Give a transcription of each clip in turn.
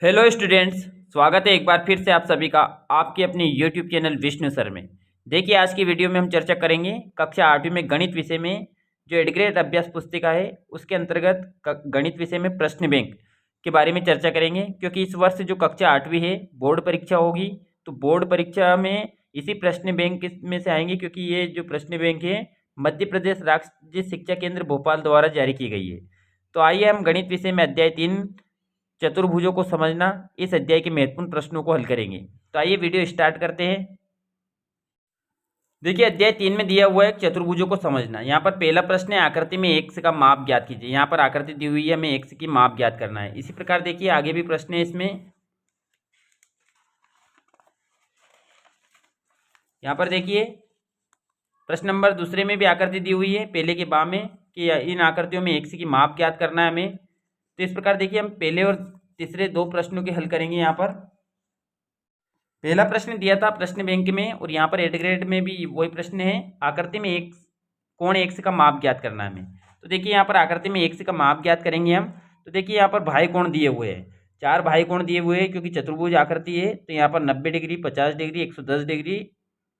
Hello students, स्वागत है एक बार फिर से आप सभी का आपके अपने यूट्यूब चैनल विष्णु सर में। देखिए, आज की वीडियो में हम चर्चा करेंगे कक्षा 8वीं में गणित विषय में जो एडग्रेड अभ्यास पुस्तिका है उसके अंतर्गत गणित विषय में प्रश्न बैंक के बारे में चर्चा करेंगे। क्योंकि इस वर्ष जो कक्षा 8वीं है बोर्ड परीक्षा होगी, तो बोर्ड परीक्षा में इसी प्रश्न बैंक में से आएंगे। क्योंकि ये जो प्रश्न बैंक है मध्य प्रदेश राज्य शिक्षा केंद्र भोपाल द्वारा जारी की गई है। तो आइए हम गणित विषय में अध्याय 3 चतुर्भुजों को समझना इस अध्याय के महत्वपूर्ण प्रश्नों को हल करेंगे। तो आइए वीडियो स्टार्ट करते हैं। देखिए, अध्याय 3 में दिया हुआ है चतुर्भुजों को समझना। यहाँ पर पहला प्रश्न है आकृति में एक्स का माप ज्ञात कीजिए। यहाँ पर आकृति दी हुई है, हमें एक्स की माप ज्ञात करना है। इसी प्रकार देखिए आगे भी प्रश्न है इसमें। यहाँ पर देखिए प्रश्न नंबर दूसरे में भी आकृति दी हुई है पहले के बाम में कि इन आकृतियों में एक्स की माप ज्ञात करना है हमें। तो इस प्रकार देखिए हम पहले और तीसरे दो प्रश्नों के हल करेंगे। यहाँ पर पहला प्रश्न दिया था प्रश्न बैंक में, और यहाँ पर एडग्रेड में भी वही प्रश्न है, आकृति में एक्स कोण एक्स का माप ज्ञात करना है हमें। तो देखिए यहाँ पर आकृति में एक्स का माप ज्ञात करेंगे हम। तो देखिए यहाँ पर भाई कोण दिए हुए हैं, 4 भाई कोण दिए हुए हैं। क्योंकि चतुर्भुज आकृति है तो यहाँ पर 90 डिग्री, 50 डिग्री, 110 डिग्री,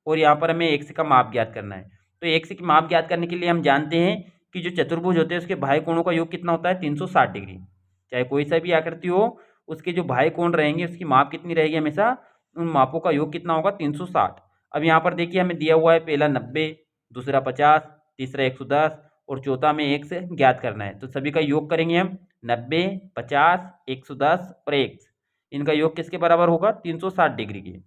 और यहाँ पर हमें एक्स का माप ज्ञात करना है। तो एक्स की माप ज्ञात करने के लिए हम जानते हैं कि जो चतुर्भुज होते हैं उसके भाई कोणों का योग कितना होता है, 360 डिग्री। चाहे कोई सा भी आकृति हो, उसके जो भाई कोण रहेंगे उसकी माप कितनी रहेगी, हमेशा उन मापों का योग कितना होगा, 360। अब यहाँ पर देखिए हमें दिया हुआ है पहला 90, दूसरा 50, तीसरा 110 और चौथा में एक्स ज्ञात करना है। तो सभी का योग करेंगे हम, 90, 50, 110 और एक्स, इनका योग किसके बराबर होगा, 360 डिग्री के।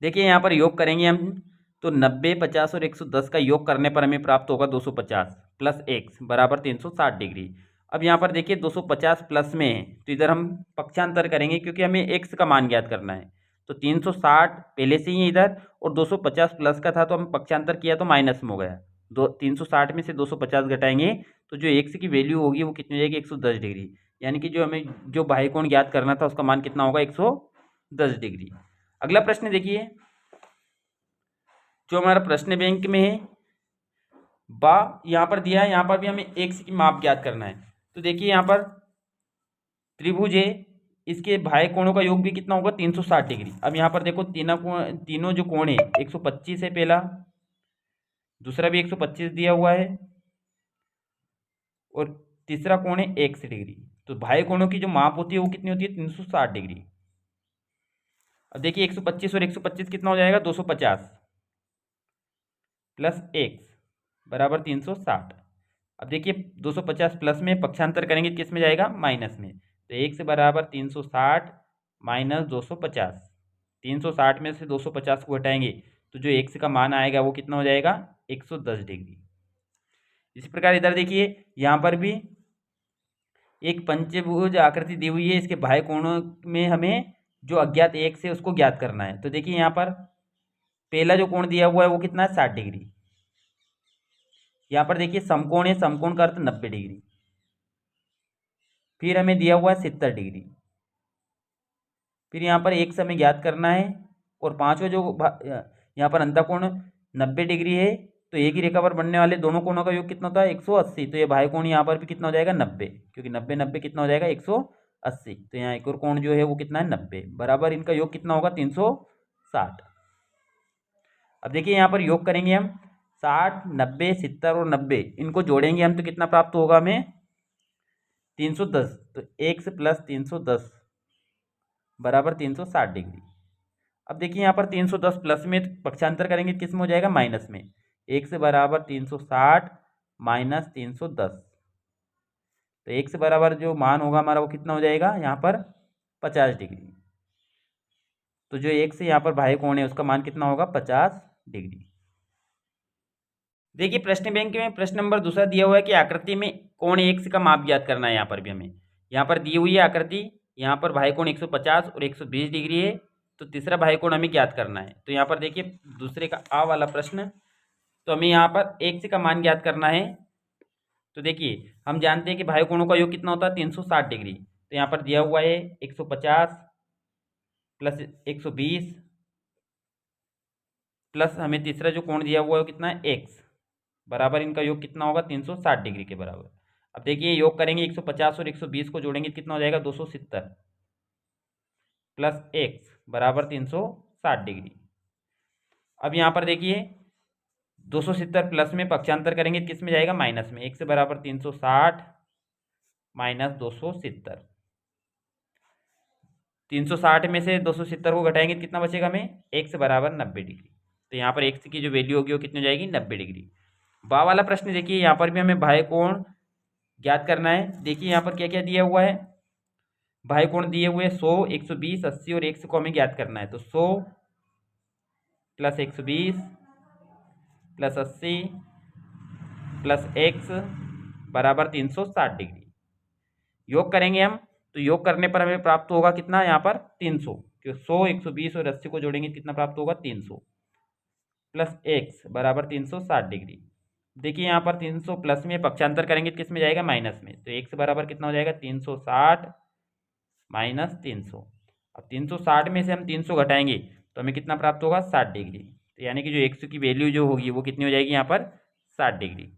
देखिए यहाँ पर योग करेंगे हम, तो 90, 50 और 110 का योग करने पर हमें प्राप्त होगा 250 प्लस एक्स बराबर 360 डिग्री। अब यहाँ पर देखिए 250 प्लस में है तो इधर हम पक्षांतर करेंगे क्योंकि हमें एक्स का मान ज्ञात करना है। तो 360 पहले से ही है इधर, और 250 प्लस का था तो हम पक्षांतर किया तो माइनस में हो गया। 360 में से 250 घटाएंगे तो जो एक्स की वैल्यू होगी वो कितनी हो जाएगी, 110 डिग्री। यानी कि जो हमें जो बाह्य कोण ज्ञात करना था उसका मान कितना होगा, 110 डिग्री। अगला प्रश्न देखिए जो हमारा प्रश्न बैंक में है, यहाँ पर दिया है, यहाँ पर भी हमें एक्स की माप ज्ञात करना है। तो देखिए यहाँ पर त्रिभुज है, इसके भाई कोणों का योग भी कितना होगा, 360 डिग्री। अब यहाँ पर देखो तीनों जो कोण है 125 है पहला, दूसरा भी 125 दिया हुआ है, और तीसरा कोण है 1 डिग्री। तो भाई कोणों की जो माप होती है वो कितनी होती है, 360 डिग्री। अब देखिए 125 और 125 कितना हो जाएगा, 250 प्लस एक्स बराबर 360। अब देखिए 250 प्लस में पक्षांतर करेंगे किस में जाएगा, माइनस में। तो एक्स बराबर 360 माइनस 250, 360 में से 250 को हटाएंगे तो जो एक्स का मान आएगा वो कितना हो जाएगा, 110 डिग्री। इसी प्रकार इधर देखिए यहाँ पर भी एक पंचभुज आकृति दी हुई है, इसके बाह्य कोणों में हमें जो अज्ञात एक्स है उसको ज्ञात करना है। तो देखिए यहाँ पर पहला जो कोण दिया हुआ है वो कितना है, 60 डिग्री। यहाँ पर देखिए समकोण है, समकोण का अर्थ 90 डिग्री। फिर हमें दिया हुआ है 70 डिग्री। फिर यहाँ पर एक हमें ज्ञात करना है, और पांचवा जो यहाँ पर अंतःकोण 90 डिग्री है, तो एक ही रेखा पर बनने वाले दोनों कोणों का योग कितना होता है, 180। तो ये भाई कोण यहाँ पर भी कितना हो जाएगा, 90, क्योंकि 90 90 कितना हो जाएगा, 180। तो यहाँ एक और कोण जो है वो कितना है, 90 बराबर इनका योग कितना होगा, 360। अब देखिए यहाँ पर योग करेंगे हम, 60, 90, 70 और 90 इनको जोड़ेंगे हम तो कितना प्राप्त होगा हमें, 310। तो एक्स प्लस 310 बराबर 360 डिग्री। अब देखिए यहाँ पर 310 प्लस में पक्षांतर करेंगे किस में हो जाएगा, माइनस में। एक्स बराबर 360 माइनस 310, तो एक्स बराबर जो मान होगा हमारा वो कितना हो जाएगा, यहाँ पर 50 डिग्री। तो जो एक्स यहाँ पर बाह्य कोण है उसका मान कितना होगा, 50 डिग्री। देखिए प्रश्न बैंक में प्रश्न नंबर दूसरा दिया हुआ है कि आकृति में कोण एक्स का माप ज्ञात करना है। यहाँ पर भी हमें यहाँ पर दी हुई है आकृति, यहाँ पर भाई कोण 150 और 120 डिग्री है, तो तीसरा भाई कोण हमें ज्ञात करना है। तो यहाँ पर देखिए दूसरे का आ वाला प्रश्न, तो हमें यहाँ पर एक्स का मान ज्ञात करना है। तो देखिए हम जानते हैं कि भाई कोणों का योग कितना होता है, 360 डिग्री। तो यहाँ पर दिया हुआ है 150 प्लस 120 प्लस हमें तीसरा जो कोण दिया हुआ है वो कितना है, एक्स बराबर इनका योग कितना होगा, 360 डिग्री के बराबर। अब देखिए योग करेंगे 150 और 120 को जोड़ेंगे कितना हो जाएगा, 270 प्लस एक्स बराबर 360 डिग्री। अब यहाँ पर देखिए 270 प्लस में पक्षांतर करेंगे किस में जाएगा, माइनस में। एक्स बराबर 360 माइनस 270। 360 में से 270 को घटाएंगे तो कितना बचेगा हमें, एक्स बराबर 90 डिग्री। तो यहाँ पर एक्स की जो वैल्यू होगी वो कितनी हो जाएगी, 90 डिग्री। बा वाला प्रश्न देखिए, यहाँ पर भी हमें बाह्य कोण ज्ञात करना है। देखिए यहाँ पर क्या क्या दिया हुआ है, बाह्य कोण दिए हुए 100, 120, 80 और एक्स को हमें ज्ञात करना है। तो 100 प्लस 120 प्लस 80 प्लस एक्स बराबर 360 डिग्री। योग करेंगे हम, तो योग करने पर हमें प्राप्त होगा कितना, यहाँ पर 300, क्योंकि 100, 120 और 80 को जोड़ेंगे कितना प्राप्त होगा, 300 प्लस एक्स बराबर 360 डिग्री। देखिए यहाँ पर 300 प्लस में पक्षांतर करेंगे किस में जाएगा, माइनस में। तो एक्स बराबर कितना हो जाएगा, 360 माइनस 300। अब 360 में से हम 300 घटाएंगे तो हमें कितना प्राप्त होगा, 60 डिग्री। तो यानी कि जो एक्स की वैल्यू जो होगी वो कितनी हो जाएगी यहाँ पर, 60 डिग्री।